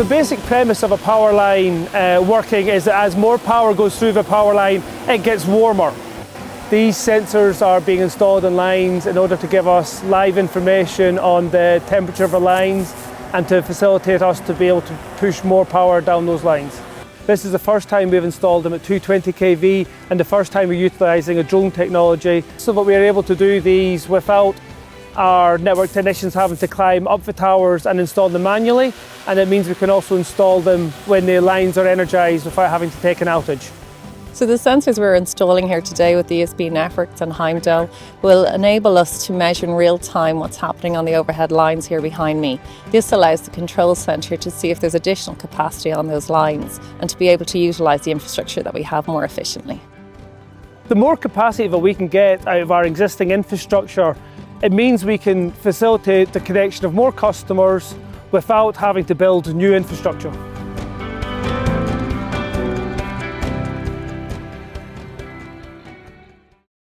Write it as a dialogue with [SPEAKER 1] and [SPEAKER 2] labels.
[SPEAKER 1] The basic premise of a power line working is that as more power goes through the power line, it gets warmer. These sensors are being installed in lines in order to give us live information on the temperature of the lines and to facilitate us to be able to push more power down those lines. This is the first time we've installed them at 220 kV and the first time we're utilising a drone technology so that we're able to do these without our network technicians having to climb up the towers and install them manually, and it means we can also install them when the lines are energised without having to take an outage.
[SPEAKER 2] So the sensors we're installing here today with the ESB Networks and Heimdall will enable us to measure in real time what's happening on the overhead lines here behind me. This allows the control centre to see if there's additional capacity on those lines and to be able to utilise the infrastructure that we have more efficiently.
[SPEAKER 1] The more capacity that we can get out of our existing infrastructure, it means we can facilitate the connection of more customers without having to build new infrastructure.